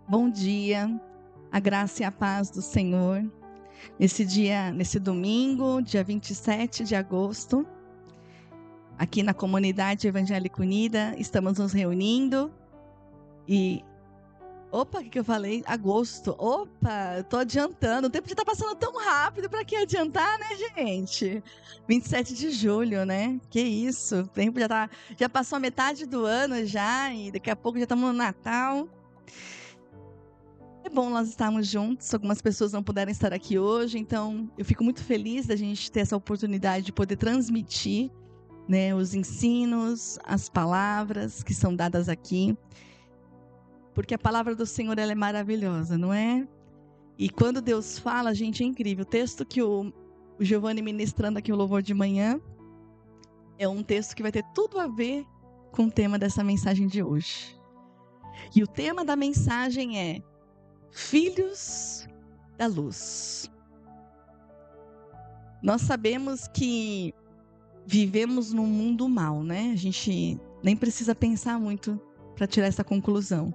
Bom dia, a graça e a paz do Senhor. Nesse domingo, dia 27 de agosto, aqui na Comunidade Evangélica Unida, estamos nos reunindo e... Opa, o que eu falei? Agosto. Opa, eu tô adiantando. O tempo já tá passando tão rápido, pra que adiantar, né, gente? 27 de julho, né? Que isso, o tempo já passou a metade do ano já, e daqui a pouco já estamos no Natal. É bom nós estarmos juntos, algumas pessoas não puderam estar aqui hoje, então eu fico muito feliz da gente ter essa oportunidade de poder transmitir, né, os ensinos, as palavras que são dadas aqui, porque a palavra do Senhor ela é maravilhosa, não é? E quando Deus fala, gente, é incrível. O texto que o Giovanni ministrando aqui o louvor de manhã é um texto que vai ter tudo a ver com o tema dessa mensagem de hoje. E o tema da mensagem é Filhos da Luz. Nós sabemos que vivemos num mundo mau, né? A gente nem precisa pensar muito para tirar essa conclusão.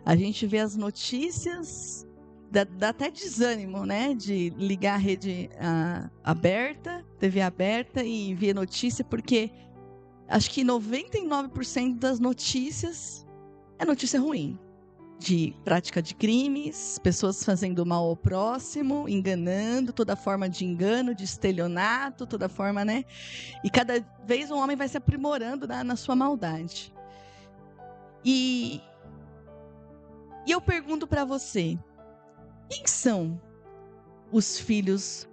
A gente vê as notícias, dá até desânimo, né? De ligar a rede aberta, TV aberta e ver notícia, porque acho que 99% das notícias é notícia ruim. De prática de crimes, pessoas fazendo mal ao próximo, enganando, toda forma de engano, de estelionato, toda forma, né? E cada vez o homem vai se aprimorando na sua maldade. E eu pergunto para você, quem são os filhos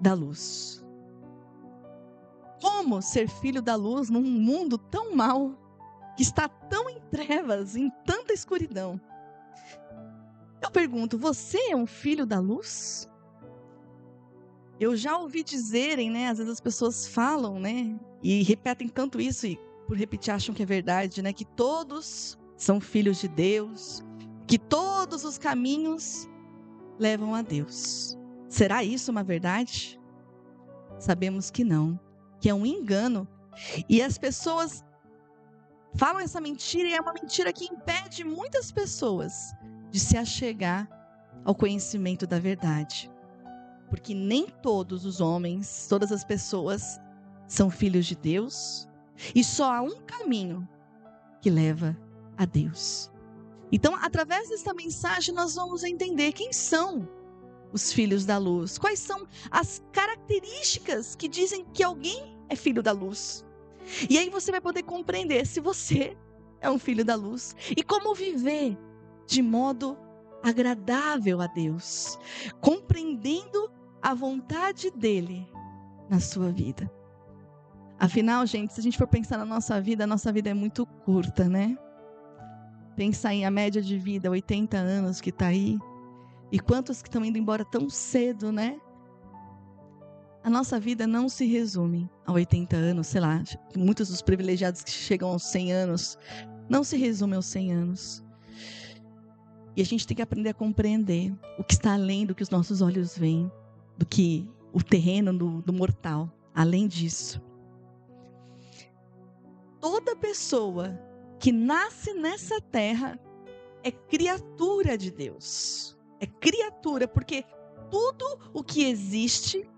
da luz? Como ser filho da luz num mundo tão mau, que está tão em trevas, em tanta escuridão? Eu pergunto, você é um filho da luz? Eu já ouvi dizerem, né? Às vezes as pessoas falam, né? E repetem tanto isso e por repetir acham que é verdade, né? Que todos são filhos de Deus, que todos os caminhos levam a Deus. Será isso uma verdade? Sabemos que não, que é um engano. E as pessoas falam essa mentira e é uma mentira que impede muitas pessoas de se achegar ao conhecimento da verdade. Porque nem todos os homens, todas as pessoas são filhos de Deus e só há um caminho que leva a Deus. Então, através dessa mensagem, nós vamos entender quem são os filhos da luz, quais são as características que dizem que alguém é filho da luz. E aí você vai poder compreender se você é um filho da luz e como viver de modo agradável a Deus, compreendendo a vontade dele na sua vida. Afinal, gente, se a gente for pensar na nossa vida, a nossa vida é muito curta, né? Pensa em a média de vida, 80 anos que está aí. E quantos que estão indo embora tão cedo, né? A nossa vida não se resume a 80 anos, sei lá. Muitos dos privilegiados que chegam aos 100 anos não se resumem aos 100 anos. E a gente tem que aprender a compreender o que está além do que os nossos olhos veem, do que o terreno do mortal. Além disso, toda pessoa que nasce nessa terra é criatura de Deus. É criatura, porque tudo o que existe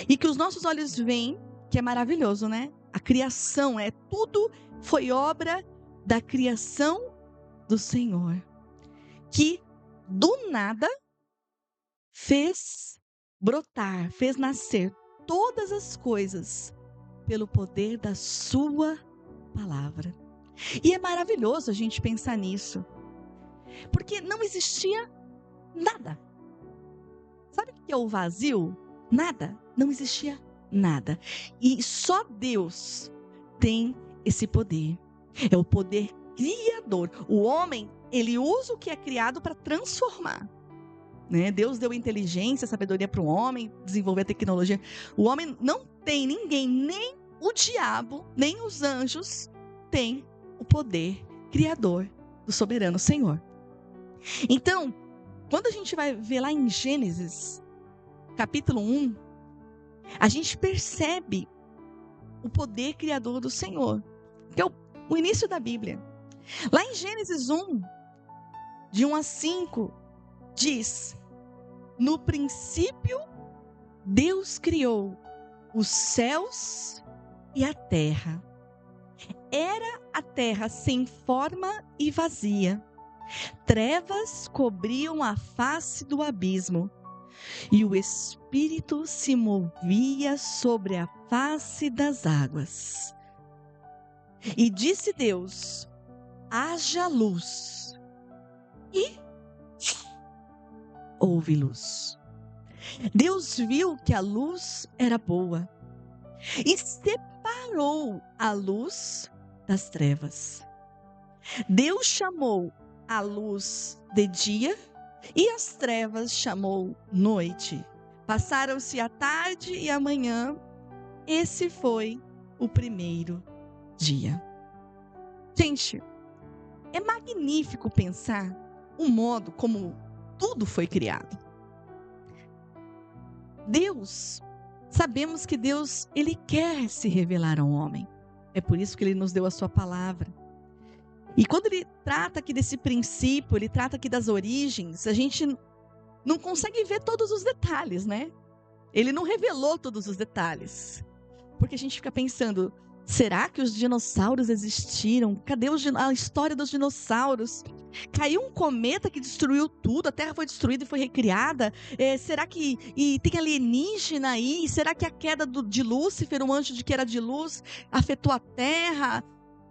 e que os nossos olhos veem, que é maravilhoso, né? A criação tudo foi obra da criação do Senhor, que do nada fez brotar, fez nascer todas as coisas pelo poder da sua palavra. E é maravilhoso a gente pensar nisso, porque não existia nada. Sabe o que é o vazio? Nada. Não existia nada. E só Deus tem esse poder. É o poder criador. O homem, ele usa o que é criado para transformar. Né? Deus deu inteligência, sabedoria para o homem, desenvolver a tecnologia. O homem não tem ninguém, nem o diabo, nem os anjos, tem o poder criador do soberano Senhor. Então, quando a gente vai ver lá em Gênesis, capítulo 1, a gente percebe o poder criador do Senhor, que é o início da Bíblia. Lá em Gênesis 1, de 1 a 5, diz: no princípio, Deus criou os céus e a terra. Era a terra sem forma e vazia. Trevas cobriam a face do abismo, e o Espírito se movia sobre a face das águas. E disse Deus: haja luz. E houve luz. Deus viu que a luz era boa e separou a luz das trevas. Deus chamou a luz de dia e as trevas chamou noite. Passaram-se a tarde e a manhã. Esse foi o primeiro dia. Gente, é magnífico pensar o modo como tudo foi criado. Deus, sabemos que Deus, Ele quer se revelar ao homem. É por isso que Ele nos deu a sua palavra. E quando Ele trata aqui desse princípio, Ele trata aqui das origens, a gente não consegue ver todos os detalhes, né? Ele não revelou todos os detalhes. Porque a gente fica pensando, será que os dinossauros existiram? Cadê a história dos dinossauros? Caiu um cometa que destruiu tudo, a Terra foi destruída e foi recriada? Será que tem alienígena aí? Será que a queda de Lúcifer, um anjo que era de luz, afetou a Terra?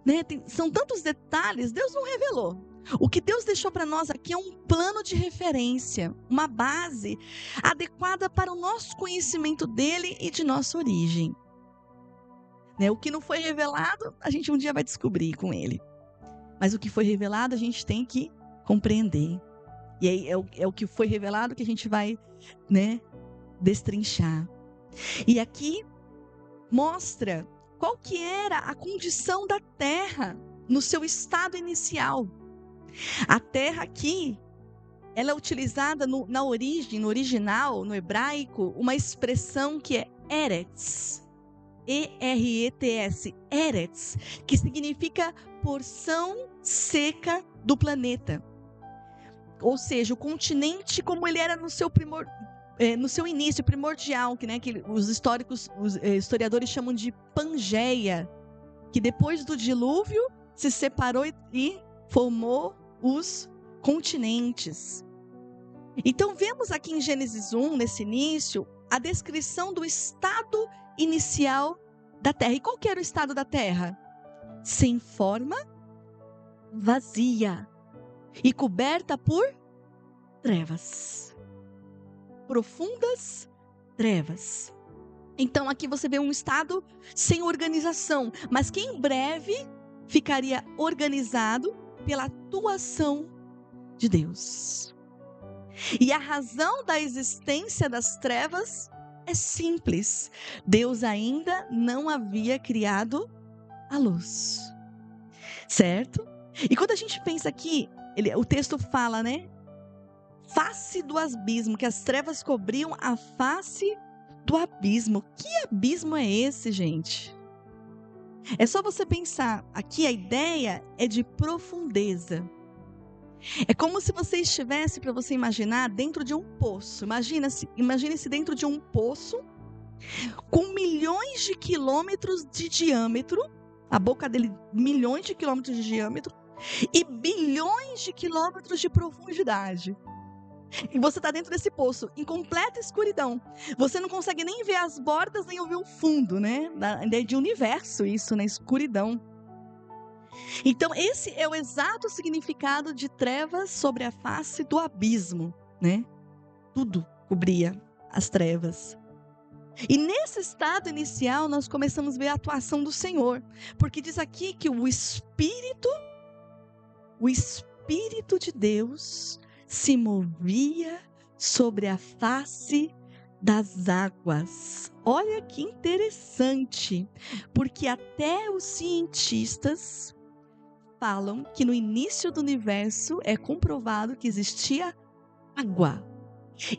Né? São tantos detalhes, Deus não revelou. O que Deus deixou para nós aqui é um plano de referência, uma base adequada para o nosso conhecimento dele e de nossa origem. O que não foi revelado, a gente um dia vai descobrir com ele. Mas o que foi revelado, a gente tem que compreender. E aí é o que foi revelado que a gente vai, destrinchar. E aqui mostra qual que era a condição da terra no seu estado inicial. A terra aqui, ela é utilizada na origem, no original, no hebraico, uma expressão que é Eretz. E-R-E-T-S, Eretz, que significa porção seca do planeta. Ou seja, o continente como ele era no seu início primordial, que os historiadores chamam de Pangeia, que depois do dilúvio se separou e formou os continentes. Então vemos aqui em Gênesis 1, nesse início, a descrição do estado inicial da terra. E qual que era o estado da terra? Sem forma, vazia e coberta por trevas. Profundas trevas. Então aqui você vê um estado sem organização, mas que em breve ficaria organizado pela atuação de Deus. E a razão da existência das trevas é simples. Deus ainda não havia criado a luz. Certo? E quando a gente pensa aqui, o texto fala, face do abismo, que as trevas cobriam a face do abismo. Que abismo é esse, gente? É só você pensar, aqui a ideia é de profundeza. É como se você estivesse, para você imaginar, dentro de um poço. Imagine-se dentro de um poço com milhões de quilômetros de diâmetro, a boca dele milhões de quilômetros de diâmetro e bilhões de quilômetros de profundidade. E você está dentro desse poço, em completa escuridão. Você não consegue nem ver as bordas, nem ouvir o fundo, de universo, isso, na escuridão. Então, esse é o exato significado de trevas sobre a face do abismo, Tudo cobria as trevas. E nesse estado inicial, nós começamos a ver a atuação do Senhor. Porque diz aqui que o Espírito de Deus se movia sobre a face das águas. Olha que interessante, porque até os cientistas falam que no início do universo é comprovado que existia água.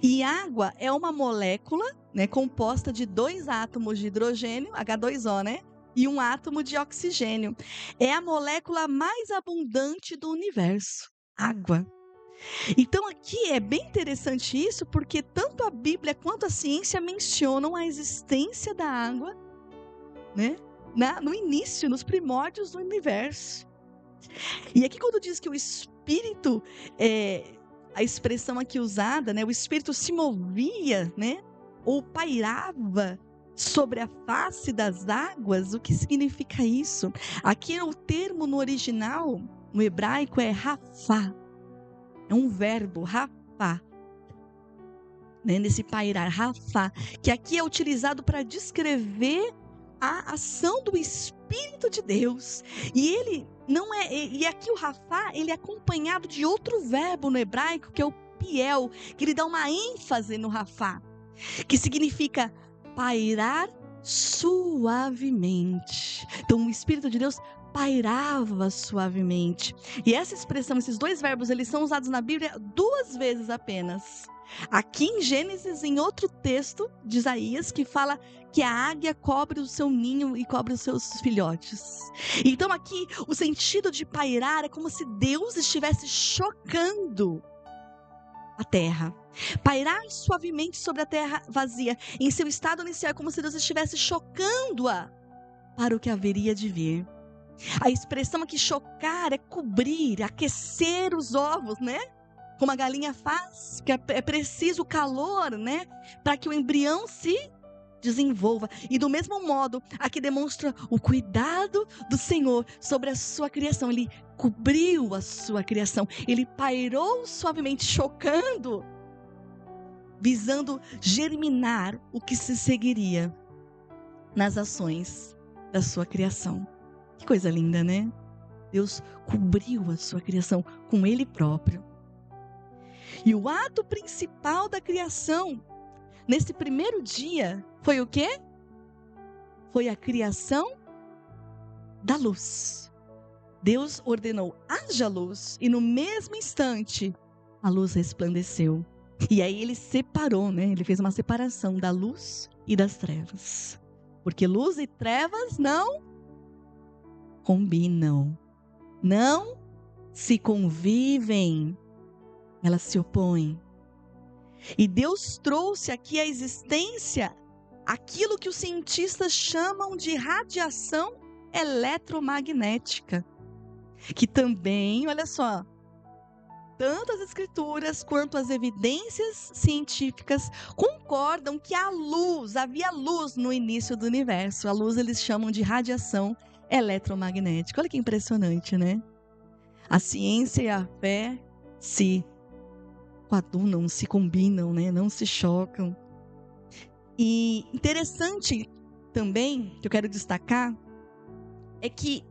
E água é uma molécula, composta de 2 átomos de hidrogênio, H2O, e um átomo de oxigênio. É a molécula mais abundante do universo, água. Então aqui é bem interessante isso, porque tanto a Bíblia quanto a ciência mencionam a existência da água, né? No início, nos primórdios do universo. E aqui quando diz que o Espírito, a expressão aqui usada, né? O Espírito se movia, né? Ou pairava sobre a face das águas, o que significa isso? Aqui o termo no original, no hebraico, é rafá. É um verbo, rafá. Né? Nesse pairar, rafá, que aqui é utilizado para descrever a ação do Espírito de Deus. E ele não é, e aqui o rafá, ele é acompanhado de outro verbo no hebraico, que é o piel, que ele dá uma ênfase no rafá, que significa pairar suavemente. Então o Espírito de Deus pairava suavemente. E essa expressão, esses dois verbos, eles são usados na Bíblia 2 vezes apenas. Aqui em Gênesis, em outro texto de Isaías, que fala que a águia cobre o seu ninho e cobre os seus filhotes. Então aqui, o sentido de pairar é como se Deus estivesse chocando a terra. Pairar suavemente sobre a terra vazia. Em seu estado inicial, é como se Deus estivesse chocando-a para o que haveria de vir. A expressão aqui, chocar, é cobrir, aquecer os ovos, né? Como a galinha faz, que é preciso calor, né? Para que o embrião se desenvolva. E do mesmo modo, aqui demonstra o cuidado do Senhor sobre a sua criação. Ele cobriu a sua criação. Ele pairou suavemente, chocando, visando germinar o que se seguiria nas ações da sua criação. Que coisa linda, né? Deus cobriu a sua criação com Ele próprio. E o ato principal da criação, nesse primeiro dia, foi o quê? Foi a criação da luz. Deus ordenou, haja luz, e no mesmo instante, a luz resplandeceu. E aí Ele separou, né? Ele fez uma separação da luz e das trevas. Porque luz e trevas não combinam, não se convivem, elas se opõem. E Deus trouxe aqui à existência aquilo que os cientistas chamam de radiação eletromagnética, que também, olha só, tanto as escrituras quanto as evidências científicas concordam que havia luz no início do universo. A luz eles chamam de radiação eletromagnética. Olha que impressionante, né? A ciência e a fé se coadunam, se combinam, né? Não se chocam. E interessante também, que eu quero destacar, é que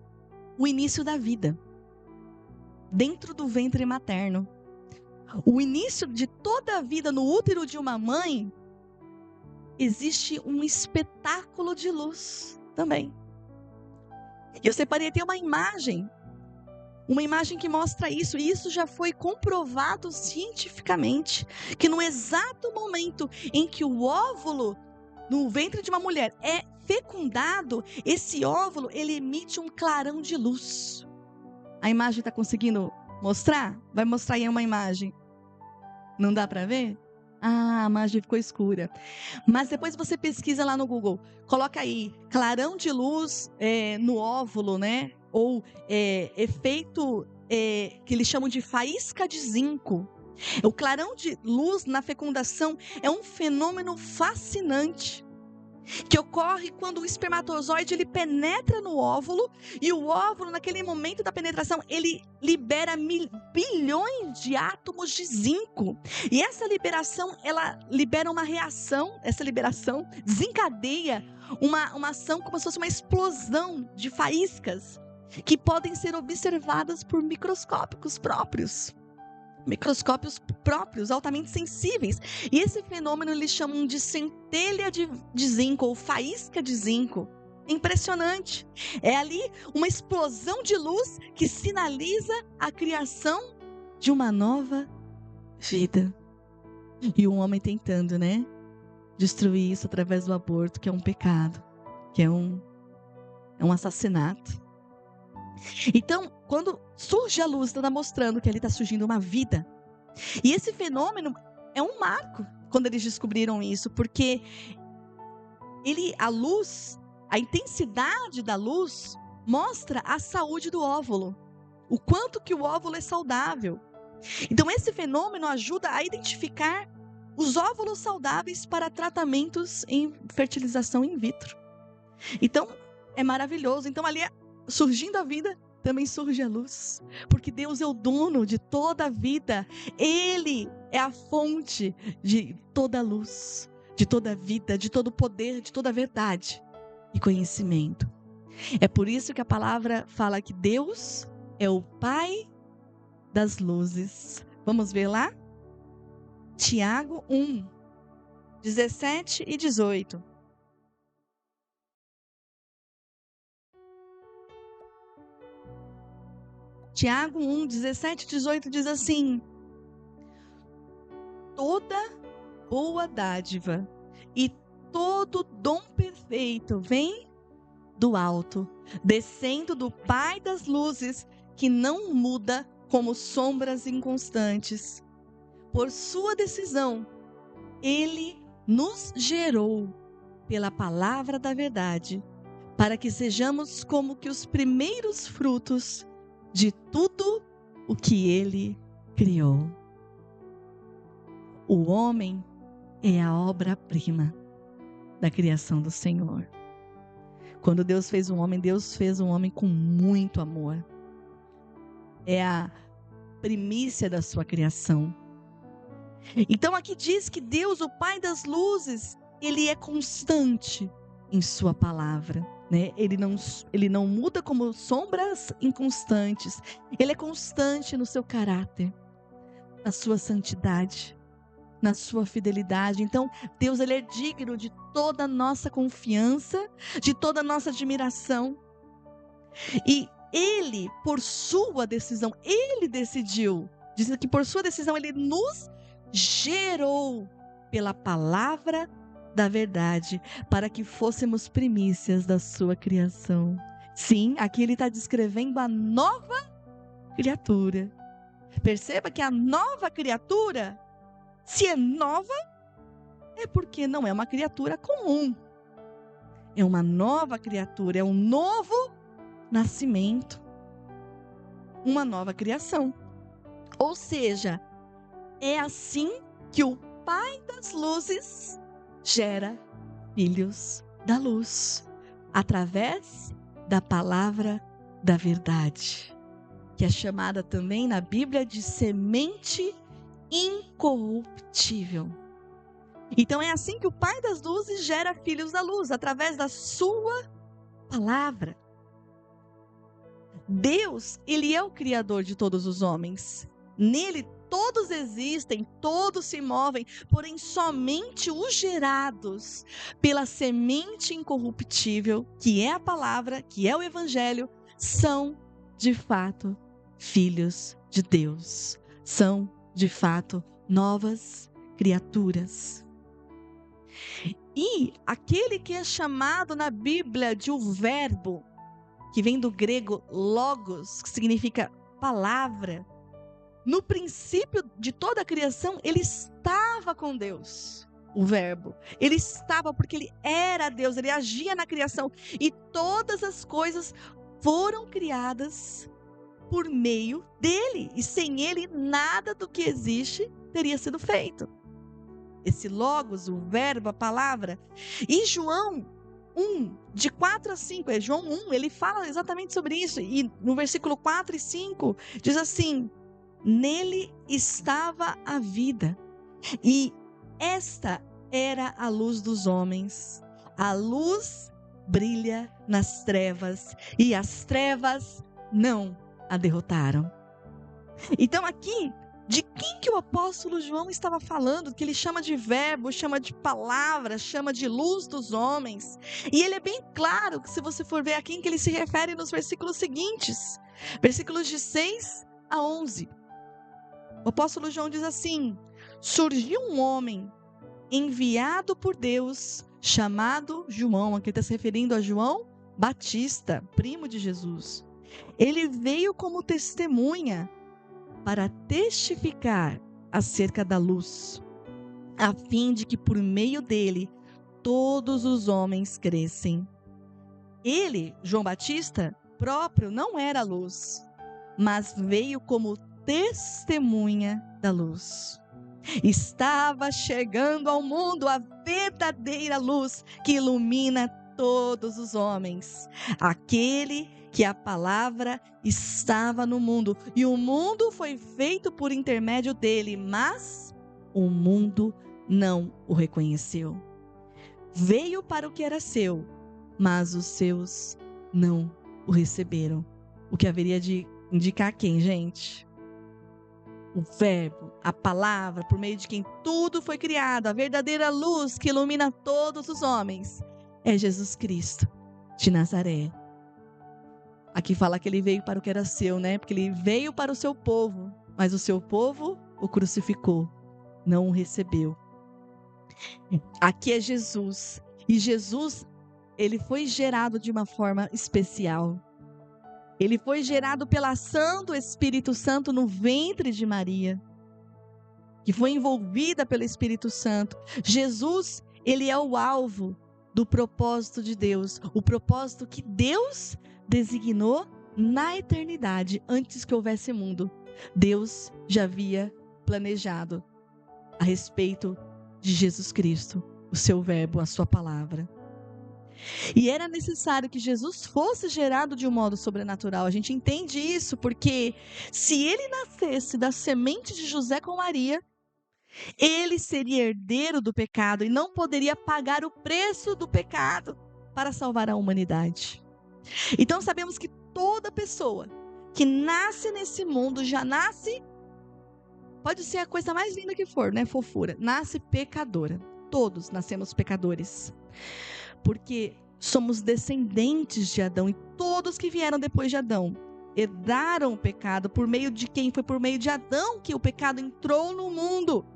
o início da vida, dentro do ventre materno, o início de toda a vida no útero de uma mãe, existe um espetáculo de luz também. E eu separei até uma imagem que mostra isso, e isso já foi comprovado cientificamente, que no exato momento em que o óvulo no ventre de uma mulher é fecundado, esse óvulo, ele emite um clarão de luz. A imagem está conseguindo mostrar? Vai mostrar aí uma imagem. Não dá para ver? Ah, a imagem ficou escura. Mas depois você pesquisa lá no Google. Coloca aí, clarão de luz no óvulo, né? Ou efeito que eles chamam de faísca de zinco. O clarão de luz na fecundação é um fenômeno fascinante, que ocorre quando o espermatozoide ele penetra no óvulo, e o óvulo, naquele momento da penetração, ele libera bilhões de átomos de zinco. E essa liberação, ela libera uma reação, essa liberação desencadeia uma ação como se fosse uma explosão de faíscas, que podem ser observadas por microscópios próprios, altamente sensíveis. E esse fenômeno eles chamam de centelha de zinco, ou faísca de zinco. Impressionante. É ali uma explosão de luz que sinaliza a criação de uma nova vida. E o homem tentando, né, destruir isso através do aborto, que é um pecado, que é um assassinato. Então, quando surge a luz, está mostrando que ali está surgindo uma vida, E esse fenômeno é um marco quando eles descobriram isso, porque a luz, a intensidade da luz mostra a saúde do óvulo, o quanto que o óvulo é saudável. Então esse fenômeno ajuda a identificar os óvulos saudáveis para tratamentos em fertilização in vitro. Então é maravilhoso. Então ali surgindo a vida, também surge a luz, porque Deus é o dono de toda a vida. Ele é a fonte de toda a luz, de toda a vida, de todo o poder, de toda a verdade e conhecimento. É por isso que a palavra fala que Deus é o Pai das luzes. Vamos ver lá? Tiago 1, 17 e 18. Tiago 1, 17 e 18 diz assim: toda boa dádiva e todo dom perfeito vem do alto, descendo do Pai das luzes, que não muda como sombras inconstantes. Por sua decisão, Ele nos gerou pela palavra da verdade, para que sejamos como que os primeiros frutos de tudo o que Ele criou. O homem é a obra-prima da criação do Senhor. Quando Deus fez um homem com muito amor. É a primícia da sua criação. Então aqui diz que Deus, o Pai das luzes, Ele é constante em sua palavra, né? Ele não muda como sombras inconstantes. Ele é constante no seu caráter, na sua santidade, na sua fidelidade. Então Deus, Ele é digno de toda a nossa confiança, de toda a nossa admiração. E Ele, por sua decisão, Ele decidiu, diz que por sua decisão Ele nos gerou pela palavra da verdade, para que fôssemos primícias da sua criação. Sim, aqui Ele está descrevendo a nova criatura. Perceba que a nova criatura, se é nova, é porque não é uma criatura comum. É uma nova criatura, é um novo nascimento, uma nova criação. Ou seja, é assim que o Pai das luzes gera filhos da luz, através da palavra da verdade, que é chamada também na Bíblia de semente incorruptível. Então é assim que o Pai das luzes gera filhos da luz, através da sua palavra. Deus, Ele é o Criador de todos os homens. Nele todos existem, todos se movem, porém somente os gerados pela semente incorruptível, que é a palavra, que é o Evangelho, são de fato filhos de Deus. São de fato novas criaturas. E aquele que é chamado na Bíblia de o Verbo, que vem do grego logos, que significa palavra, no princípio de toda a criação, ele estava com Deus, o Verbo. Ele estava porque ele era Deus, ele agia na criação. E todas as coisas foram criadas por meio dele. E sem ele, nada do que existe teria sido feito. Esse logos, o Verbo, a palavra. E João 1, de 4 a 5, João 1, ele fala exatamente sobre isso. E no versículo 4 e 5, diz assim: nele estava a vida, e esta era a luz dos homens. A luz brilha nas trevas, e as trevas não a derrotaram. Então aqui, de quem que o apóstolo João estava falando? Que ele chama de verbo, chama de palavra, chama de luz dos homens. E ele é bem claro que, se você for ver a quem que ele se refere nos versículos seguintes, versículos de 6 a 11. O apóstolo João diz assim: surgiu um homem enviado por Deus, chamado João. Aqui está se referindo a João Batista, primo de Jesus. Ele veio como testemunha para testificar acerca da luz, a fim de que por meio dele todos os homens crescem. Ele, João Batista, próprio não era luz, mas veio como testemunha da luz. Estava chegando ao mundo a verdadeira luz que ilumina todos os homens. Aquele que a palavra estava no mundo, e o mundo foi feito por intermédio dele, mas o mundo não o reconheceu. Veio para o que era seu, mas os seus não o receberam. O que haveria de indicar quem, gente? O Verbo, a palavra, por meio de quem tudo foi criado, a verdadeira luz que ilumina todos os homens, é Jesus Cristo de Nazaré. Aqui fala que ele veio para o que era seu, né? Porque ele veio para o seu povo, mas o seu povo o crucificou, não o recebeu. Aqui é Jesus, e Jesus, ele foi gerado de uma forma especial. Ele foi gerado pela ação do Espírito Santo no ventre de Maria, que foi envolvida pelo Espírito Santo. Jesus, ele é o alvo do propósito de Deus, o propósito que Deus designou na eternidade, antes que houvesse mundo. Deus já havia planejado a respeito de Jesus Cristo, o seu verbo, a sua palavra. E era necessário que Jesus fosse gerado de um modo sobrenatural. A gente entende isso porque se ele nascesse da semente de José com Maria, ele seria herdeiro do pecado e não poderia pagar o preço do pecado para salvar a humanidade. Então sabemos que toda pessoa que nasce nesse mundo já nasce, pode ser a coisa mais linda que for, né? Fofura, nasce pecadora. Todos nascemos pecadores. Porque somos descendentes de Adão e todos que vieram depois de Adão herdaram o pecado por meio de quem? Foi por meio de Adão que o pecado entrou no mundo,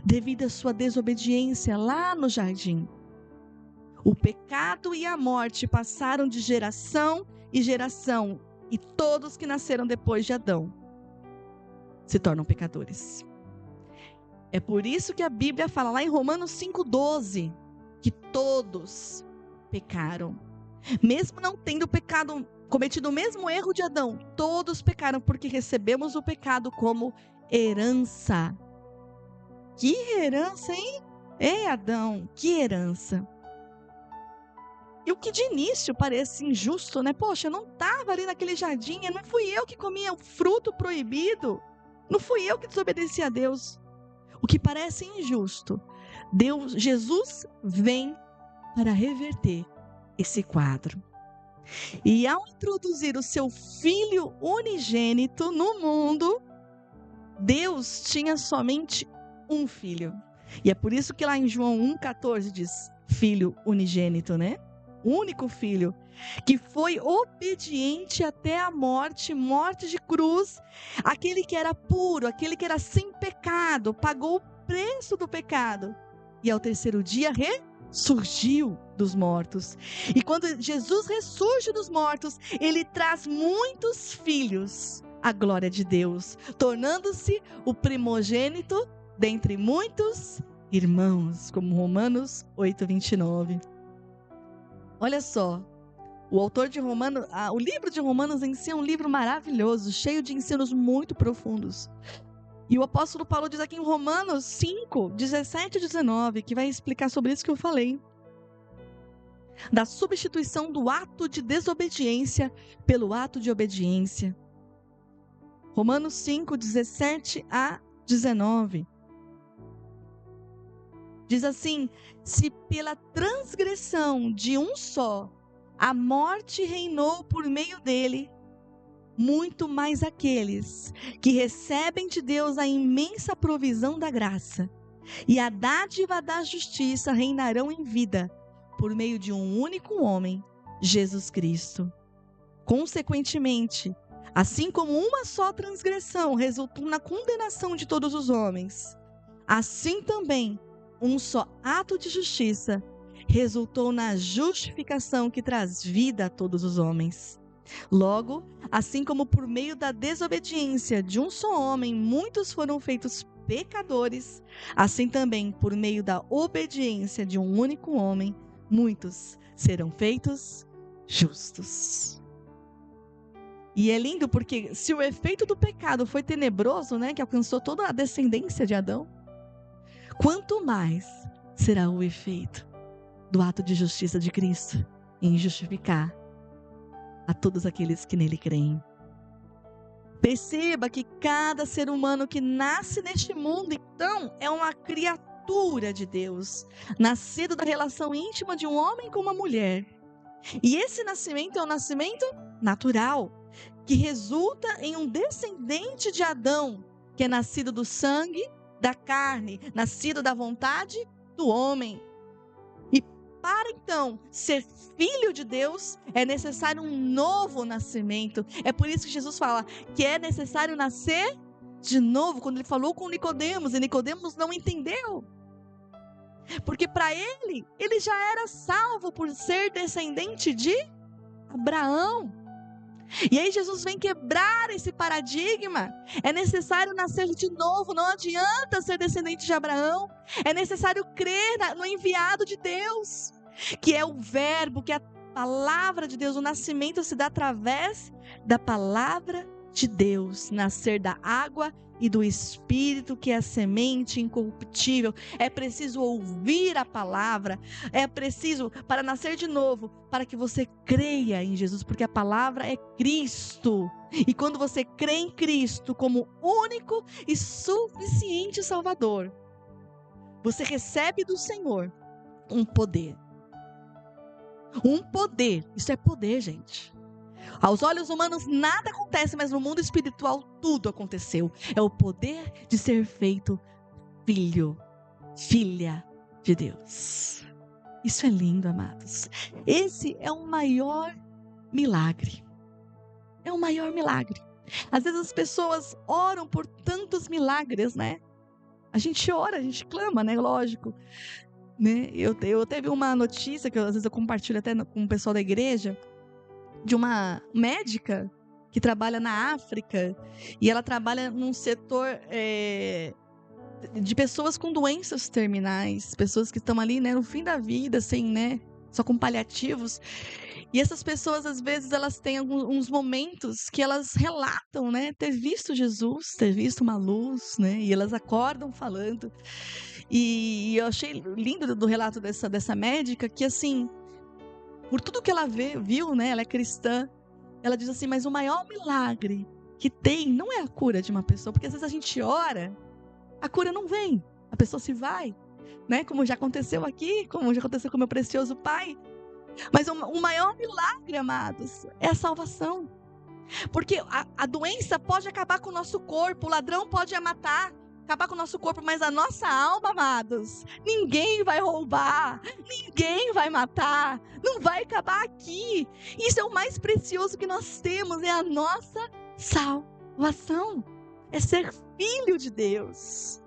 devido à sua desobediência lá no jardim. O pecado e a morte passaram de geração em geração e todos que nasceram depois de Adão se tornam pecadores. É por isso que a Bíblia fala lá em Romanos 5,12 que todos pecaram. Mesmo não tendo pecado, cometido o mesmo erro de Adão, todos pecaram porque recebemos o pecado como herança. Que herança, hein? Adão, que herança. E o que de início parece injusto, né? Poxa, eu não estava ali naquele jardim, não fui eu que comia o fruto proibido, não fui eu que desobedeci a Deus. O que parece injusto, Jesus vem para reverter esse quadro. E ao introduzir o seu Filho unigênito no mundo, Deus tinha somente um filho. E é por isso que lá em João 1,14 diz Filho unigênito, né? O único filho que foi obediente até a morte de cruz, aquele que era puro, aquele que era sem pecado, pagou o preço do pecado e ao terceiro dia ressurgiu dos mortos. E quando Jesus ressurge dos mortos, ele traz muitos filhos à glória de Deus, tornando-se o primogênito dentre muitos irmãos, como Romanos 8,29. Olha só, o autor de Romanos, o livro de Romanos em si é um livro maravilhoso, cheio de ensinos muito profundos. E o apóstolo Paulo diz aqui em Romanos 5, 17 e 19, que vai explicar sobre isso que eu falei. Da substituição do ato de desobediência pelo ato de obediência. Romanos 5, 17 a 19. Diz assim: se pela transgressão de um só a morte reinou por meio dele, muito mais aqueles que recebem de Deus a imensa provisão da graça e a dádiva da justiça reinarão em vida por meio de um único homem, Jesus Cristo. Consequentemente, assim como uma só transgressão resultou na condenação de todos os homens, assim também um só ato de justiça resultou na justificação que traz vida a todos os homens. Logo, assim como por meio da desobediência de um só homem, muitos foram feitos pecadores, assim também, por meio da obediência de um único homem, muitos serão feitos justos. E é lindo porque se o efeito do pecado foi tenebroso, né, que alcançou toda a descendência de Adão, quanto mais será o efeito do ato de justiça de Cristo em justificar a todos aqueles que nele creem. Perceba que cada ser humano que nasce neste mundo, então, é uma criatura de Deus, nascido da relação íntima de um homem com uma mulher. E esse nascimento é um nascimento natural, que resulta em um descendente de Adão, que é nascido do sangue, da carne, nascido da vontade do homem. E para então ser filho de Deus, é necessário um novo nascimento. É por isso que Jesus fala que é necessário nascer de novo, quando ele falou com Nicodemos, e Nicodemos não entendeu. Porque para ele já era salvo por ser descendente de Abraão. E aí Jesus vem quebrar esse paradigma. É necessário nascer de novo, não adianta ser descendente de Abraão. É necessário crer no enviado de Deus, que é o verbo, que é a palavra de Deus. O nascimento se dá através da palavra de Deus, nascer da água e do Espírito, que é a semente incorruptível. É preciso ouvir a palavra, é preciso, para nascer de novo, para que você creia em Jesus, porque a palavra é Cristo. E quando você crê em Cristo como único e suficiente Salvador, você recebe do Senhor um poder. Um poder, isso é poder, gente. Aos olhos humanos nada acontece, mas no mundo espiritual tudo aconteceu. É o poder de ser feito filho, filha de Deus. Isso é lindo, amados. Esse é o maior milagre. É o maior milagre. Às vezes as pessoas oram por tantos milagres, né? A gente ora, a gente clama, né? Lógico. Né? Eu teve uma notícia que às vezes eu compartilho até com o pessoal da igreja, de uma médica que trabalha na África, e ela trabalha num setor de pessoas com doenças terminais, pessoas que estão ali, né, no fim da vida, assim, né, só com paliativos. E essas pessoas, às vezes, elas têm alguns momentos que elas relatam, né, ter visto Jesus, ter visto uma luz, né, e elas acordam falando. E eu achei lindo do relato dessa médica, que assim, por tudo que ela viu, né, ela é cristã, ela diz assim, mas o maior milagre que tem não é a cura de uma pessoa, porque às vezes a gente ora, a cura não vem, a pessoa se vai, né, como já aconteceu aqui, como já aconteceu com o meu precioso pai. Mas o maior milagre, amados, é a salvação. Porque a doença pode acabar com o nosso corpo, o ladrão pode matar, acabar com o nosso corpo, mas a nossa alma, amados, ninguém vai roubar, ninguém vai matar, não vai acabar aqui. Isso é o mais precioso que nós temos, é a nossa salvação, é ser filho de Deus.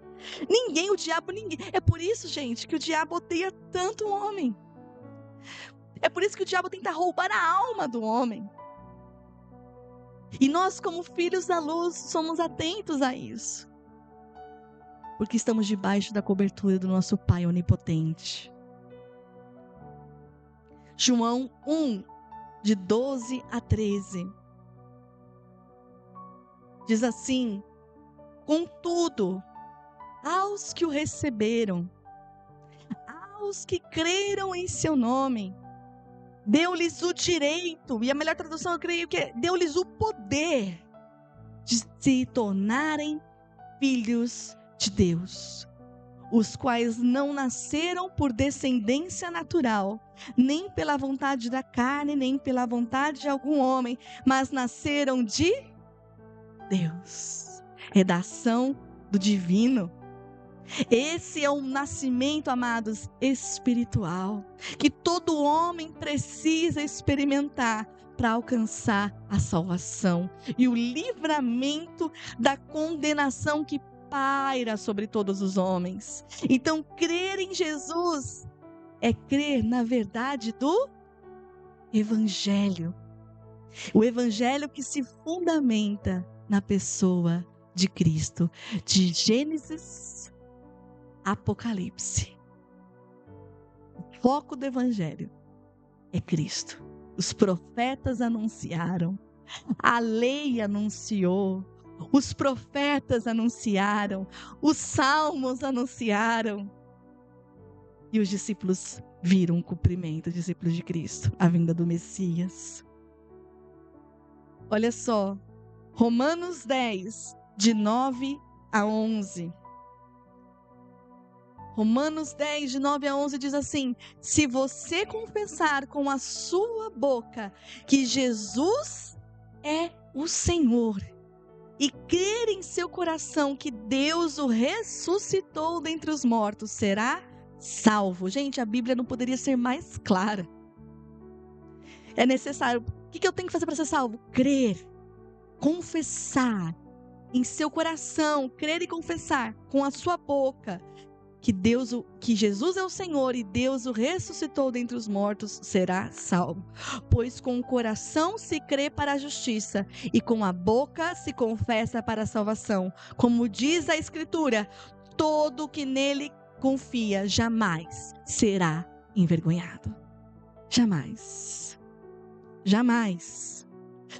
Ninguém, o diabo, ninguém. É por isso, gente, que o diabo odeia tanto o homem. É por isso que o diabo tenta roubar a alma do homem. E nós, como filhos da luz, somos atentos a isso. Porque estamos debaixo da cobertura do nosso Pai onipotente. João 1, de 12 a 13. Diz assim: contudo, aos que o receberam, aos que creram em seu nome, deu-lhes o direito, e a melhor tradução eu creio que é, deu-lhes o poder de se tornarem filhos de Deus, os quais não nasceram por descendência natural, nem pela vontade da carne, nem pela vontade de algum homem, mas nasceram de Deus, redação do divino. Esse é um nascimento, amados, espiritual, que todo homem precisa experimentar para alcançar a salvação e o livramento da condenação que paira sobre todos os homens. Então, crer em Jesus é crer na verdade do Evangelho. O Evangelho que se fundamenta na pessoa de Cristo, de Gênesis a Apocalipse. O foco do Evangelho é Cristo. Os profetas anunciaram, a lei anunciou, os profetas anunciaram, os salmos anunciaram. E os discípulos viram o cumprimento, os discípulos de Cristo, a vinda do Messias. Olha só, Romanos 10, de 9 a 11. Romanos 10, de 9 a 11 diz assim: se você confessar com a sua boca que Jesus é o Senhor e crer em seu coração que Deus o ressuscitou dentre os mortos, será salvo. Gente, a Bíblia não poderia ser mais clara. É necessário. O que eu tenho que fazer para ser salvo? Crer, confessar em seu coração, crer e confessar com a sua boca que Jesus é o Senhor e Deus o ressuscitou dentre os mortos, será salvo. Pois com o coração se crê para a justiça e com a boca se confessa para a salvação. Como diz a Escritura, todo que nele confia jamais será envergonhado. Jamais. Jamais.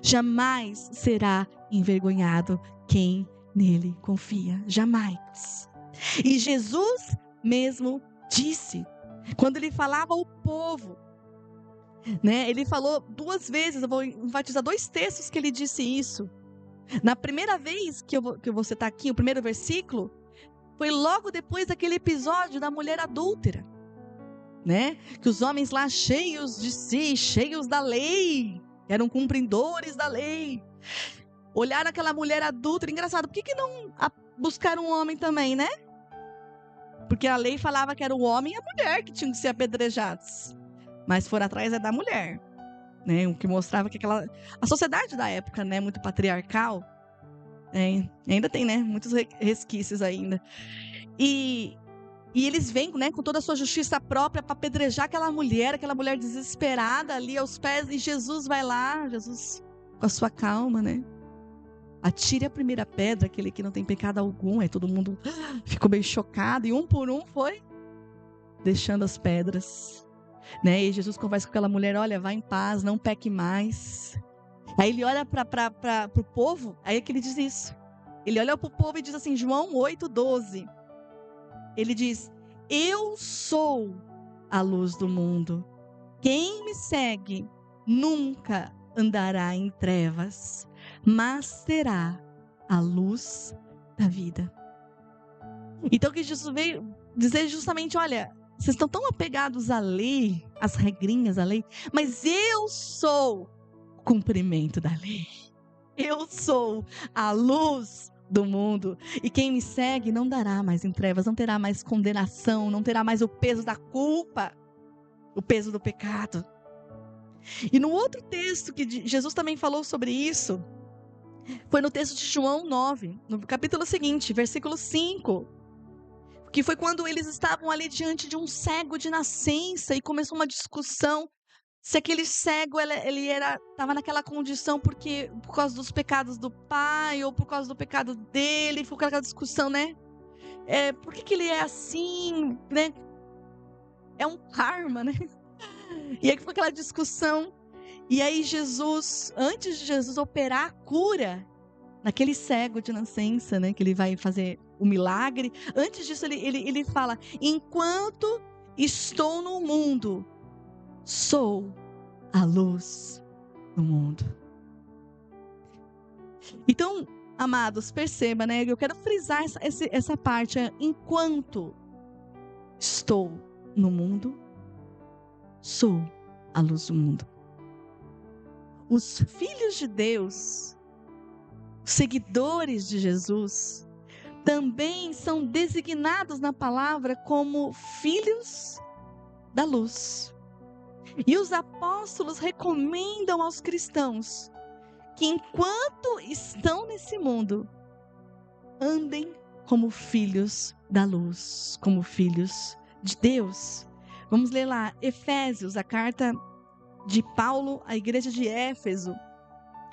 Jamais será envergonhado quem nele confia. Jamais. E Jesus mesmo disse, quando ele falava ao povo, né? Ele falou 2 vezes, eu vou enfatizar 2 textos que ele disse isso. Na primeira vez que eu vou citar aqui, o primeiro versículo, foi logo depois daquele episódio da mulher adúltera, né? Que os homens lá cheios de si, cheios da lei, eram cumpridores da lei, olharam aquela mulher adúltera. Engraçado, por que não buscaram um homem também, né? Porque a lei falava que era o homem e a mulher que tinham que ser apedrejados. Mas foram atrás da mulher, né? O que mostrava que a sociedade da época, né? Muito patriarcal. Ainda tem, né? Muitos resquícios ainda. E eles vêm, né? Com toda a sua justiça própria para apedrejar aquela mulher desesperada ali aos pés. E Jesus vai lá, Jesus com a sua calma, né? Atire a primeira pedra, aquele que não tem pecado algum. Aí todo mundo ficou meio chocado. E um por um foi deixando as pedras, né? E Jesus conversa com aquela mulher: olha, vá em paz, não peque mais. Aí ele olha para o povo, aí é que ele diz isso. Ele olha para o povo e diz assim, João 8:12. Ele diz: eu sou a luz do mundo. Quem me segue nunca andará em trevas, mas terá a luz da vida. Então o que Jesus veio dizer justamente: olha, vocês estão tão apegados à lei, às regrinhas da lei, mas eu sou o cumprimento da lei. Eu sou a luz do mundo. E quem me segue não dará mais em trevas, não terá mais condenação, não terá mais o peso da culpa, o peso do pecado. E no outro texto que Jesus também falou sobre isso, foi no texto de João 9, no capítulo seguinte, versículo 5, que foi quando eles estavam ali diante de um cego de nascença e começou uma discussão se aquele cego ele estava naquela condição por causa dos pecados do pai ou por causa do pecado dele. Ficou aquela discussão, né? Por que ele é assim, né? É um karma, né? E aí ficou aquela discussão. E aí Jesus, antes de Jesus operar a cura naquele cego de nascença, né? Que ele vai fazer o milagre. Antes disso ele fala: enquanto estou no mundo, sou a luz do mundo. Então, amados, perceba, né? Eu quero frisar essa parte. Enquanto estou no mundo, sou a luz do mundo. Os filhos de Deus, os seguidores de Jesus, também são designados na palavra como filhos da luz. E os apóstolos recomendam aos cristãos que enquanto estão nesse mundo, andem como filhos da luz, como filhos de Deus. Vamos ler lá, Efésios, a carta de Paulo à igreja de Éfeso.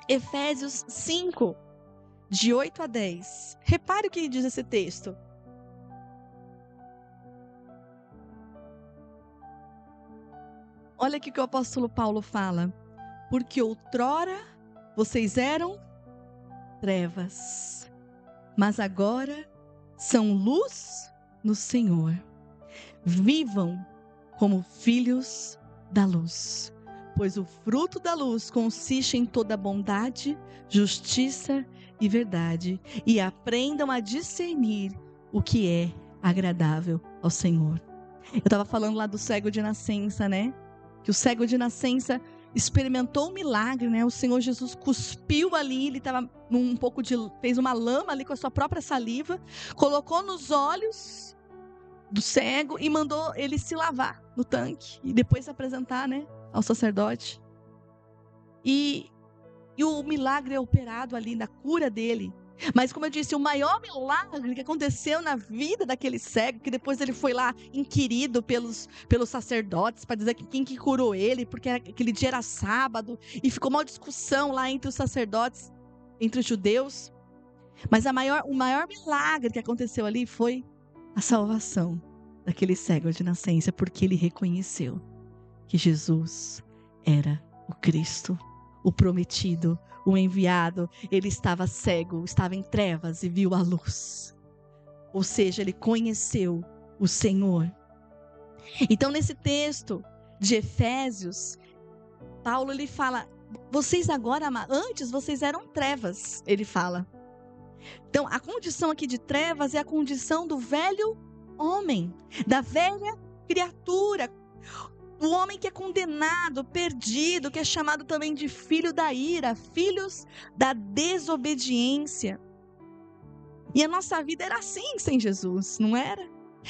Efésios 5, de 8 a 10. Repare o que diz esse texto. Olha aqui o que o apóstolo Paulo fala. Porque outrora vocês eram trevas, mas agora são luz no Senhor. Vivam como filhos da luz, pois o fruto da luz consiste em toda bondade, justiça e verdade, e aprendam a discernir o que é agradável ao Senhor. Eu estava falando lá do cego de nascença, né? Que o cego de nascença experimentou um milagre, né? O Senhor Jesus cuspiu ali, ele estava fez uma lama ali com a sua própria saliva, colocou nos olhos do cego e mandou ele se lavar no tanque e depois se apresentar, né, ao sacerdote. E o milagre é operado ali na cura dele. Mas como eu disse, o maior milagre que aconteceu na vida daquele cego, que depois ele foi lá inquirido pelos sacerdotes para dizer que quem que curou ele, porque aquele dia era sábado, e ficou uma discussão lá entre os sacerdotes, entre os judeus. Mas o maior milagre que aconteceu ali foi a salvação daquele cego de nascença, porque ele reconheceu que Jesus era o Cristo, o prometido, o enviado. Ele estava cego, estava em trevas e viu a luz. Ou seja, ele conheceu o Senhor. Então, nesse texto de Efésios, Paulo ele fala: vocês agora, antes vocês eram trevas, ele fala. Então, a condição aqui de trevas é a condição do velho homem, da velha criatura, o homem que é condenado, perdido, que é chamado também de filho da ira, filhos da desobediência. E a nossa vida era assim sem Jesus, não era?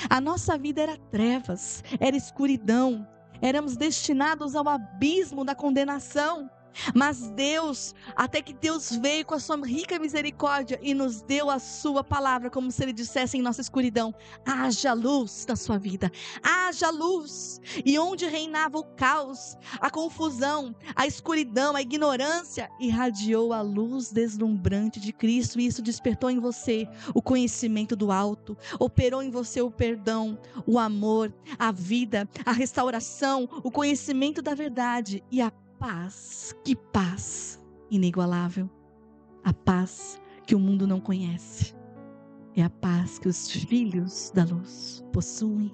A nossa vida era trevas, era escuridão, éramos destinados ao abismo da condenação. Mas Deus, até que Deus veio com a sua rica misericórdia e nos deu a sua palavra, como se ele dissesse em nossa escuridão: haja luz na sua vida, haja luz. E onde reinava o caos, a confusão, a escuridão, a ignorância, irradiou a luz deslumbrante de Cristo, e isso despertou em você o conhecimento do alto, operou em você o perdão, o amor, a vida, a restauração, o conhecimento da verdade e a paz. Que paz inigualável, a paz que o mundo não conhece, é a paz que os filhos da luz possuem.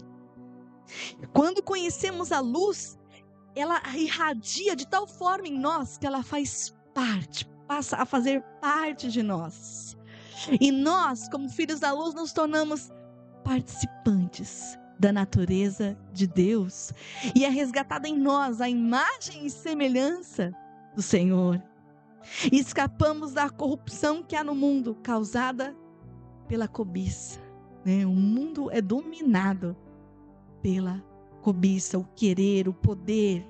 Quando conhecemos a luz, ela irradia de tal forma em nós que ela faz parte, passa a fazer parte de nós. E nós, como filhos da luz, nos tornamos participantes da natureza de Deus, e é resgatada em nós a imagem e semelhança do Senhor, e escapamos da corrupção que há no mundo, causada pela cobiça, né? O mundo é dominado pela cobiça, o querer, o poder.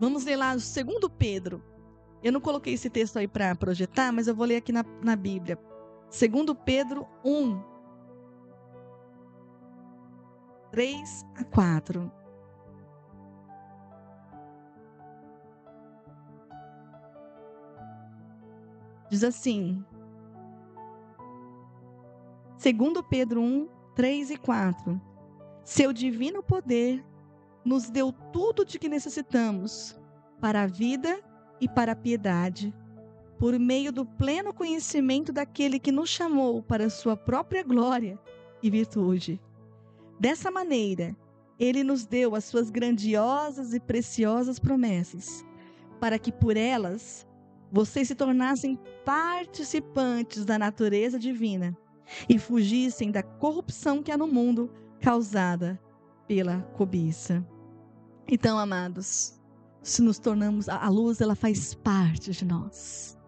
Vamos ler lá o 2 Pedro. Eu não coloquei esse texto aí para projetar, mas eu vou ler aqui na Bíblia. 2 Pedro 1, 3 a 4. Diz assim, 2 Pedro 1, 3 e 4. Seu divino poder nos deu tudo de que necessitamos para a vida e para a piedade, por meio do pleno conhecimento daquele que nos chamou para a sua própria glória e virtude. Dessa maneira, ele nos deu as suas grandiosas e preciosas promessas, para que por elas vocês se tornassem participantes da natureza divina e fugissem da corrupção que há no mundo causada pela cobiça. Então, amados, se nos tornamos, a luz, ela faz parte de nós.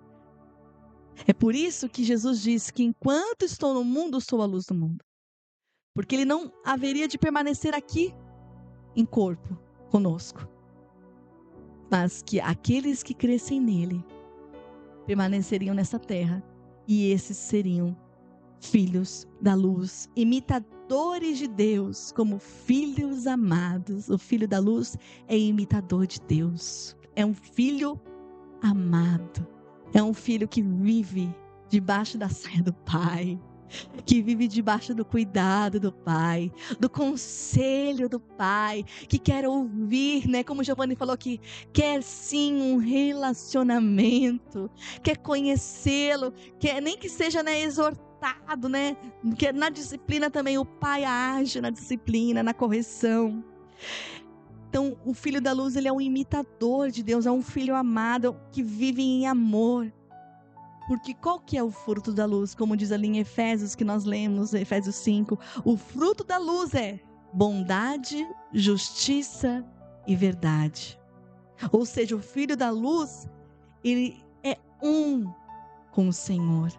É por isso que Jesus disse que enquanto estou no mundo, sou a luz do mundo. Porque ele não haveria de permanecer aqui em corpo conosco, mas que aqueles que crescem nele permaneceriam nessa terra, e esses seriam filhos da luz, imitadores de Deus, como filhos amados. O filho da luz é imitador de Deus, é um filho amado, É um filho que vive debaixo da saia do pai, que vive debaixo do cuidado do pai, do conselho do pai, que quer ouvir, né? Como Giovanni falou, que quer sim um relacionamento, quer conhecê-lo, quer nem que seja, né, exortado, né? Que na disciplina também o pai age na disciplina, na correção. Então, o filho da luz, ele é um imitador de Deus, é um filho amado que vive em amor. Porque qual que é o fruto da luz? Como diz ali em Efésios, que nós lemos, Efésios 5. O fruto da luz é bondade, justiça e verdade. Ou seja, o filho da luz, ele é um com o Senhor.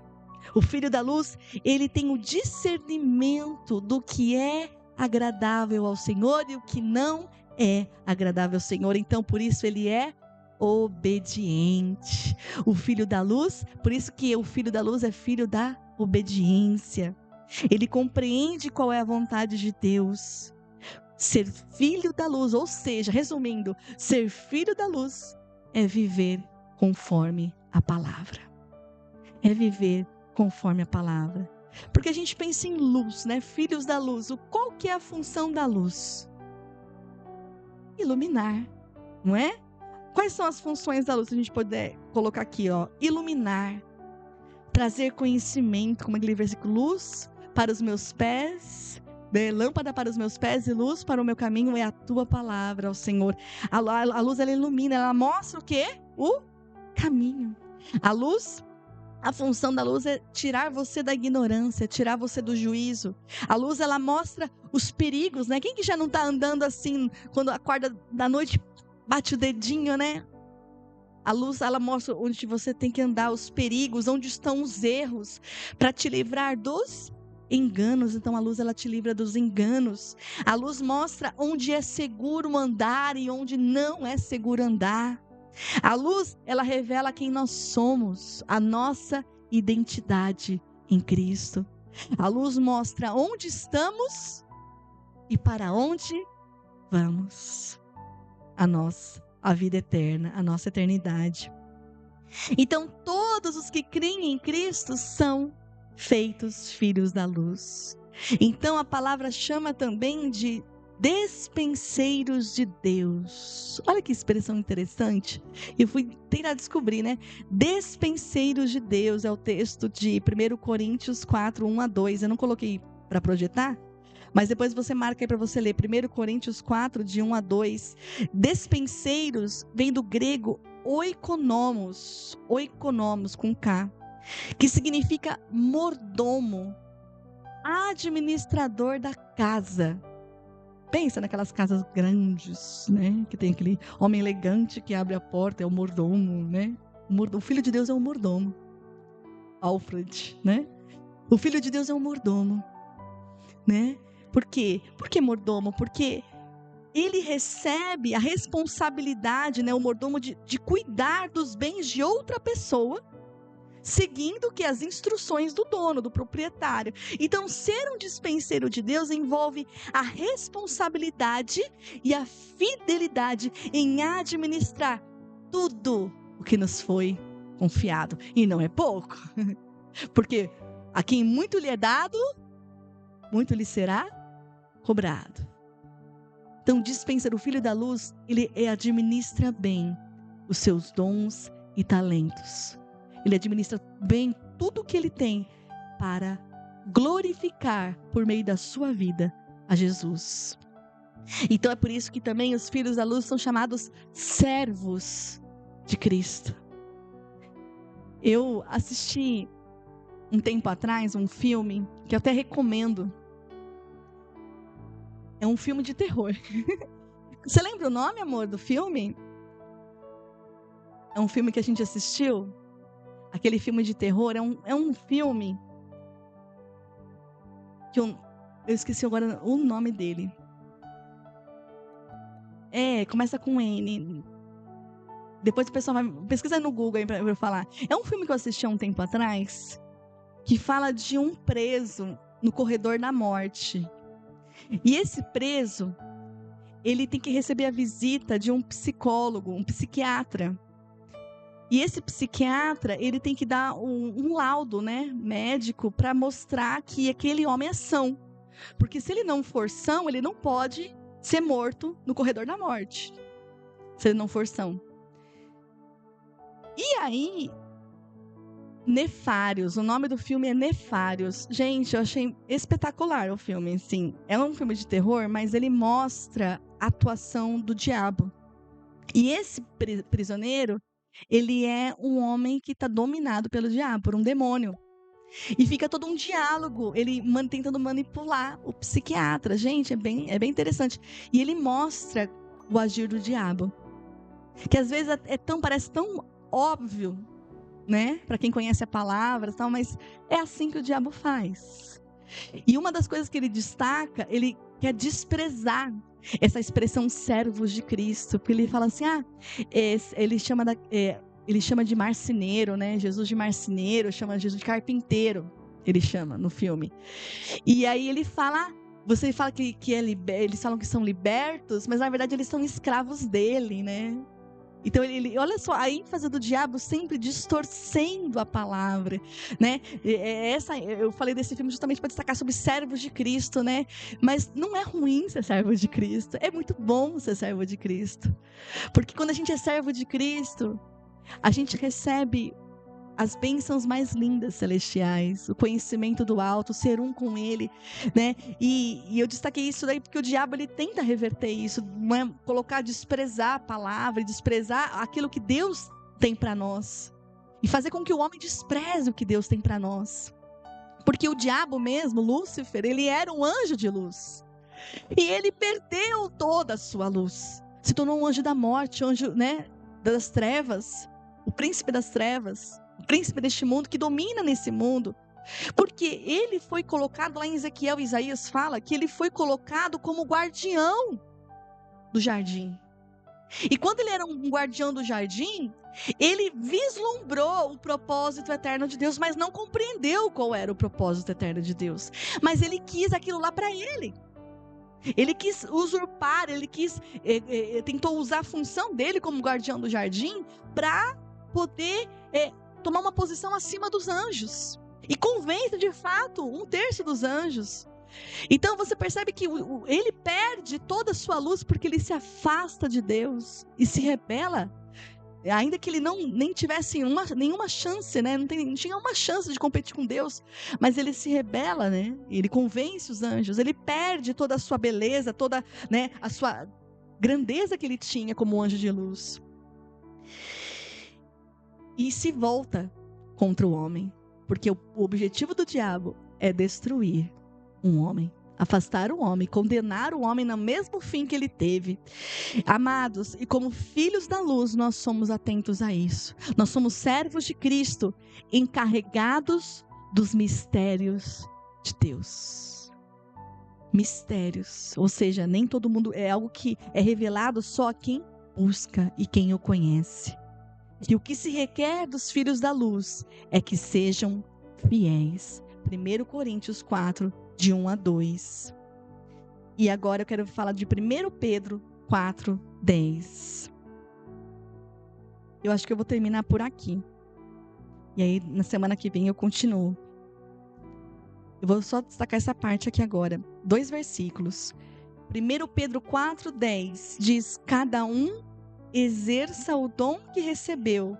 O filho da luz, ele tem o discernimento do que é agradável ao Senhor e o que não é agradável ao Senhor. Então, por isso ele é obediente. O filho da luz, por isso que o filho da luz é filho da obediência. Ele compreende qual é a vontade de Deus. Ser filho da luz, ou seja, resumindo, ser filho da luz é viver conforme a palavra. É viver conforme a palavra. Porque a gente pensa em luz, né? Filhos da luz. Qual que é a função da luz? Iluminar, não é? Quais são as funções da luz? Se a gente puder colocar aqui, ó, iluminar, trazer conhecimento, como aquele versículo, luz para os meus pés, lâmpada para os meus pés e luz para o meu caminho é a tua palavra, ó Senhor. A luz, ela ilumina, ela mostra o quê? O caminho. A luz, a função da luz é tirar você da ignorância, tirar você do juízo. A luz, ela mostra os perigos, né? Quem que já não está andando assim, quando acorda da noite, bate o dedinho, né? A luz, ela mostra onde você tem que andar, os perigos, onde estão os erros, para te livrar dos enganos. Então a luz, ela te livra dos enganos. A luz mostra onde é seguro andar e onde não é seguro andar. A luz, ela revela quem nós somos, a nossa identidade em Cristo. A luz mostra onde estamos e para onde vamos. A vida eterna, a nossa eternidade. Então, todos os que creem em Cristo são feitos filhos da luz. Então, a palavra chama também de despenseiros de Deus. Olha que expressão interessante. Eu fui tentar descobrir, né? Despenseiros de Deus é o texto de 1 Coríntios 4, 1 a 2. Eu não coloquei para projetar, mas depois você marca aí para você ler. 1 Coríntios 4, de 1 a 2. Despenseiros vem do grego oikonomos com K, que significa mordomo, administrador da casa. Pensa naquelas casas grandes, né? Que tem aquele homem elegante que abre a porta, é o mordomo, né? O filho de Deus é um mordomo. Alfred, né? O filho de Deus é um mordomo, né? Por quê? Por que mordomo? Porque ele recebe a responsabilidade, né, o mordomo, de cuidar dos bens de outra pessoa, seguindo que as instruções do dono, do proprietário. Então, ser um dispenseiro de Deus envolve a responsabilidade e a fidelidade em administrar tudo o que nos foi confiado. E não é pouco, porque a quem muito lhe é dado, muito lhe será cobrado. Então, dispenseiro, o filho da luz, ele administra bem os seus dons e talentos. Ele administra bem tudo o que ele tem para glorificar por meio da sua vida a Jesus. Então é por isso que também os filhos da luz são chamados servos de Cristo. Eu assisti um tempo atrás um filme que eu até recomendo. É um filme de terror. Você lembra o nome, amor, do filme? É um filme que a gente assistiu. Aquele filme de terror. É um filme que eu esqueci agora o nome dele. Começa com N. Depois o pessoal vai pesquisar no Google aí pra eu falar. É um filme que eu assisti há um tempo atrás, que fala de um preso no corredor da morte. E esse preso, ele tem que receber a visita de um psicólogo, um psiquiatra. E esse psiquiatra, ele tem que dar um laudo, né, médico, para mostrar que aquele homem é são. Porque se ele não for são, ele não pode ser morto no corredor da morte. Se ele não for são. E aí, Nefários, o nome do filme é Nefários. Gente, eu achei espetacular o filme, assim. É um filme de terror, mas ele mostra a atuação do diabo. E esse prisioneiro, ele é um homem que está dominado pelo diabo, por um demônio. E fica todo um diálogo, ele tentando manipular o psiquiatra. Gente, é bem interessante. E ele mostra o agir do diabo. Que às vezes parece tão óbvio, né? Para quem conhece a palavra e tal, mas é assim que o diabo faz. E uma das coisas que ele destaca, ele quer desprezar essa expressão servos de Cristo, porque ele fala assim, ele chama de marceneiro, né? Jesus de marceneiro, chama Jesus de carpinteiro, ele chama no filme. E aí ele fala, você fala que eles falam que são libertos, mas na verdade eles são escravos dele, né? Então, olha só, a ênfase do diabo sempre distorcendo a palavra, né? Eu falei desse filme justamente para destacar sobre servos de Cristo, né? Mas não é ruim ser servo de Cristo, é muito bom ser servo de Cristo. Porque quando a gente é servo de Cristo, a gente recebe as bênçãos mais lindas celestiais, o conhecimento do alto, ser um com ele, né? E eu destaquei isso daí porque o diabo, ele tenta reverter isso, desprezar a palavra, desprezar aquilo que Deus tem para nós, e fazer com que o homem despreze o que Deus tem para nós. Porque o diabo mesmo, Lúcifer, ele era um anjo de luz, e ele perdeu toda a sua luz, se tornou um anjo da morte, anjo, né, das trevas, o príncipe das trevas, o príncipe deste mundo, que domina nesse mundo, porque ele foi colocado, lá em Ezequiel, Isaías fala que ele foi colocado como guardião do jardim. E quando ele era um guardião do jardim, ele vislumbrou o propósito eterno de Deus, mas não compreendeu qual era o propósito eterno de Deus. Mas ele quis aquilo lá para ele. Ele quis usurpar, tentou usar a função dele como guardião do jardim para poder tomar uma posição acima dos anjos. E convence, de fato, 1/3 dos anjos. Então você percebe que ele perde toda a sua luz porque ele se afasta de Deus e se rebela. Ainda que ele nem tivesse nenhuma chance, né? Não tinha uma chance de competir com Deus. Mas ele se rebela, né? Ele convence os anjos. Ele perde toda a sua beleza, toda, né, a sua grandeza que ele tinha como anjo de luz. E se volta contra o homem, porque o objetivo do diabo é destruir um homem, afastar o homem, condenar o homem no mesmo fim que ele teve. Amados, e como filhos da luz, nós somos atentos a isso. Nós somos servos de Cristo, encarregados dos mistérios de Deus. Mistérios, ou seja, nem todo mundo, é algo que é revelado só a quem busca e quem o conhece. E o que se requer dos filhos da luz é que sejam fiéis. 1 Coríntios 4, de 1 a 2. E agora eu quero falar de 1 Pedro 4, 10. Eu acho que eu vou terminar por aqui. E aí, na semana que vem, eu continuo. Eu vou só destacar essa parte aqui agora. 2 versículos. 1 Pedro 4, 10 diz: cada um exerça o dom que recebeu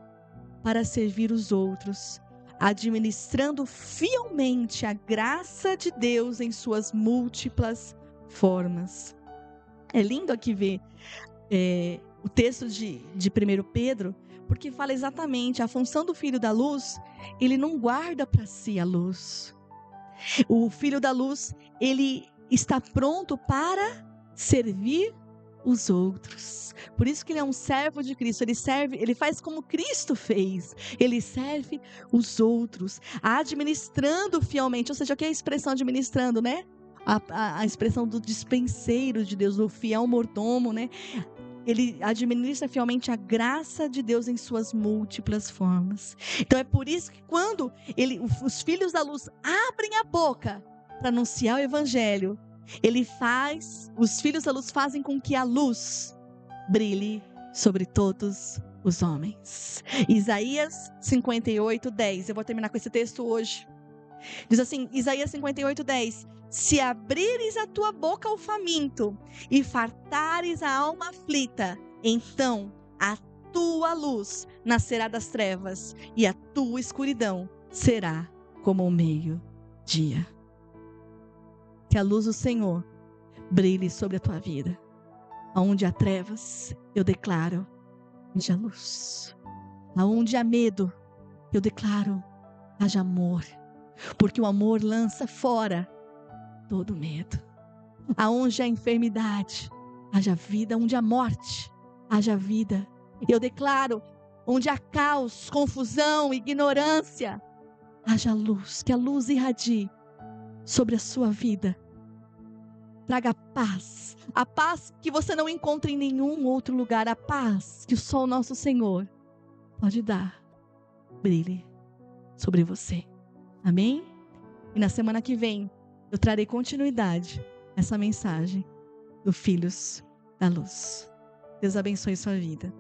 para servir os outros, administrando fielmente a graça de Deus em suas múltiplas formas. É lindo aqui ver o texto de 1 Pedro, porque fala exatamente a função do filho da luz. Ele não guarda para si a luz. O filho da luz, ele está pronto para servir os outros. Por isso que ele é um servo de Cristo. Ele faz como Cristo fez. Ele serve os outros, administrando fielmente. Ou seja, o que é a expressão administrando, né? A expressão do dispenseiro de Deus, do fiel mordomo, né? Ele administra fielmente a graça de Deus em suas múltiplas formas. Então é por isso que quando os filhos da luz abrem a boca para anunciar o evangelho, os filhos da luz fazem com que a luz brilhe sobre todos os homens. Isaías 58:10. Eu vou terminar com esse texto hoje. Diz assim, Isaías 58:10. Se abrires a tua boca ao faminto e fartares a alma aflita, então a tua luz nascerá das trevas e a tua escuridão será como o meio-dia. Que a luz do Senhor brilhe sobre a tua vida. Onde há trevas, eu declaro, haja luz. Aonde há medo, eu declaro, haja amor. Porque o amor lança fora todo medo. Aonde há enfermidade, haja vida. Onde há morte, haja vida. Eu declaro, onde há caos, confusão, ignorância, haja luz. Que a luz irradie sobre a sua vida. Traga paz. A paz que você não encontra em nenhum outro lugar. A paz que só o nosso Senhor pode dar. Brilhe sobre você. Amém? E na semana que vem, eu trarei continuidade a essa mensagem do Filhos da Luz. Deus abençoe sua vida.